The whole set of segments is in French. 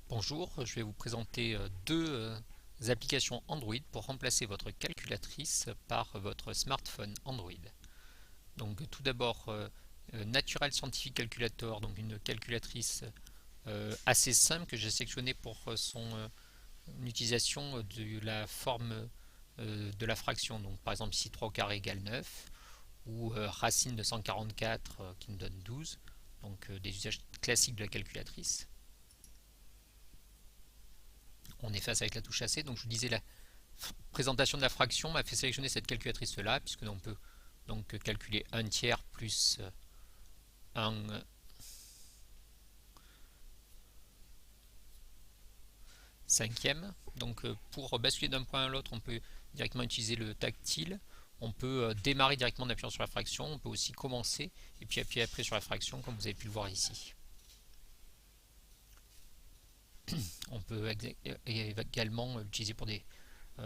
Bonjour, je vais vous présenter deux applications Android pour remplacer votre calculatrice par votre smartphone Android. Donc tout d'abord Natural Scientific Calculator, donc une calculatrice assez simple que j'ai sélectionnée pour son utilisation de la forme de la fraction. Donc par exemple ici 3 au carré égale 9 ou racine de 144 qui nous donne 12. Donc des usages classiques de la calculatrice. On est face avec la touche AC. Donc je vous disais, la présentation de la fraction m'a fait sélectionner cette calculatrice là, puisque on peut donc calculer 1 tiers plus 1 cinquième. Donc pour basculer d'un point à l'autre, on peut directement utiliser le tactile. On peut démarrer directement en appuyant sur la fraction. On peut aussi commencer et puis appuyer après sur la fraction, comme vous avez pu le voir ici. On peut également l'utiliser pour des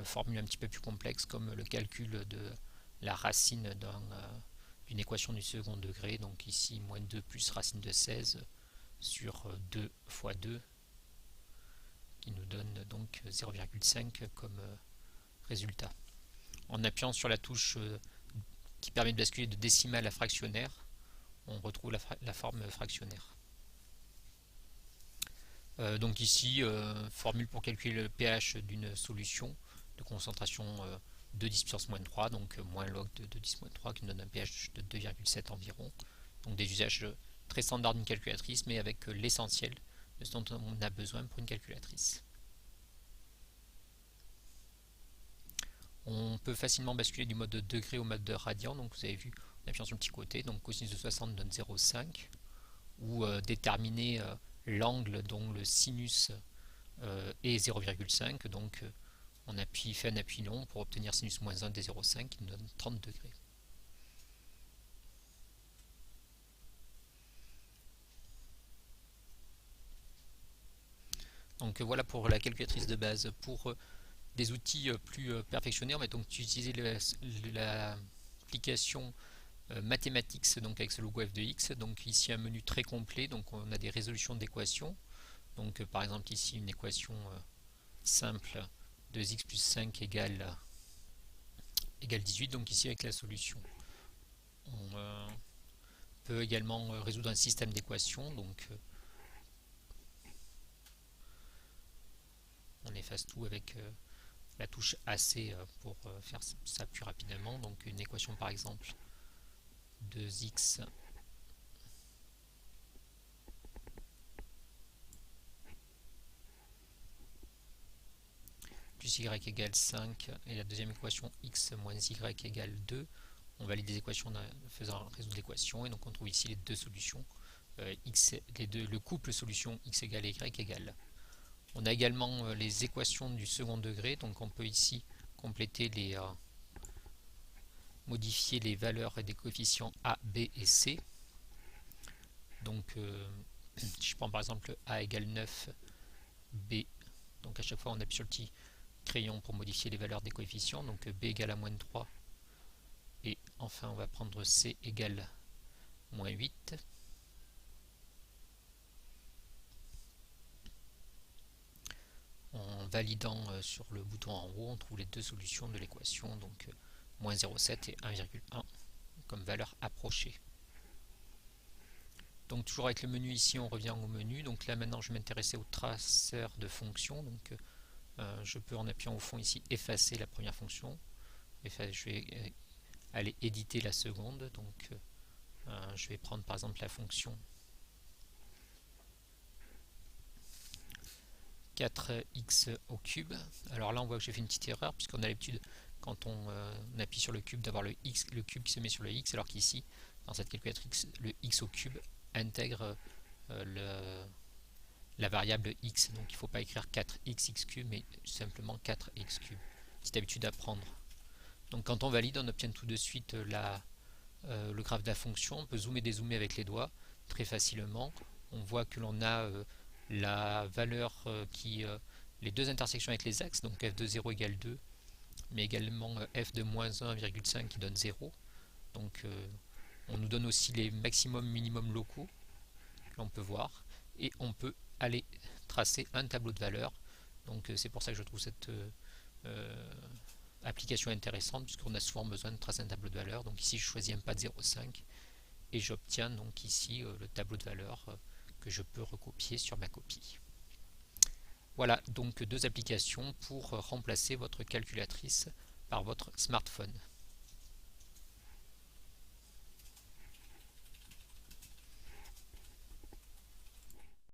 formules un petit peu plus complexes, comme le calcul de la racine d'une équation du second degré. Donc ici, moins 2 plus racine de 16 sur 2 fois 2, qui nous donne donc 0,5 comme résultat. En appuyant sur la touche qui permet de basculer de décimale à fractionnaire, on retrouve la forme fractionnaire. Donc ici, formule pour calculer le pH d'une solution de concentration 2 10 puissance moins 3, donc moins log de 2 10 moins 3 qui nous donne un pH de 2,7 environ. Donc des usages très standards d'une calculatrice, mais avec l'essentiel de ce dont on a besoin pour une calculatrice. On peut facilement basculer du mode de degré au mode de radian. Donc vous avez vu, en appuyant sur le petit côté, donc cosinus de 60 donne 0,5, ou déterminer l'angle dont le sinus est 0,5. Donc on fait un appui long pour obtenir sinus moins 1 des 0,5 qui nous donne 30 degrés. Donc voilà pour la calculatrice de base. Pour des outils plus perfectionnés, on va donc utiliser l'application Mathematics, donc avec ce logo f de x. Donc ici un menu très complet, donc on a des résolutions d'équations. Donc par exemple ici une équation simple 2x plus 5 égale 18, donc ici avec la solution. On peut également résoudre un système d'équations, donc on efface tout avec la touche AC pour faire ça plus rapidement. Donc une équation par exemple 2x plus y égale 5 et la deuxième équation x moins y égale 2. On valide les équations en faisant résoudre l'équation et donc on trouve ici les deux solutions. Le couple solution x égale y égale. On a également les équations du second degré, donc on peut ici compléter modifier les valeurs des coefficients a, b et c. Donc si je prends par exemple a égale 9, b, donc à chaque fois on appuie sur le petit crayon pour modifier les valeurs des coefficients, donc b égale à moins 3, et enfin on va prendre c égale moins 8. En validant sur le bouton en haut, on trouve les deux solutions de l'équation, donc moins 0,7 et 1,1 comme valeur approchée. Donc toujours avec le menu ici, on revient au menu. Donc là maintenant je vais m'intéresser au traceur de fonctions. Donc je peux en appuyant au fond ici effacer la première fonction. Je vais aller éditer la seconde. Donc je vais prendre par exemple la fonction 4x au cube. Alors là on voit que j'ai fait une petite erreur puisqu'on a l'habitude quand on appuie sur le cube d'avoir le cube qui se met sur le x, alors qu'ici dans cette calculatrice le x au cube intègre la variable x, donc il ne faut pas écrire 4x cube mais simplement 4x cube. Petite habitude à prendre. Donc quand on valide, on obtient tout de suite le graphe de la fonction. On peut zoomer, dézoomer avec les doigts très facilement. On voit que l'on a la valeur les deux intersections avec les axes, donc f de 0 égale 2, mais également f de moins 1,5 qui donne 0. Donc on nous donne aussi les maximums minimums locaux que l'on peut voir, et on peut aller tracer un tableau de valeur. Donc c'est pour ça que je trouve cette application intéressante, puisqu'on a souvent besoin de tracer un tableau de valeur. Donc ici je choisis un pad 0,5 et j'obtiens donc ici le tableau de valeur que je peux recopier sur ma copie. Voilà donc deux applications pour remplacer votre calculatrice par votre smartphone.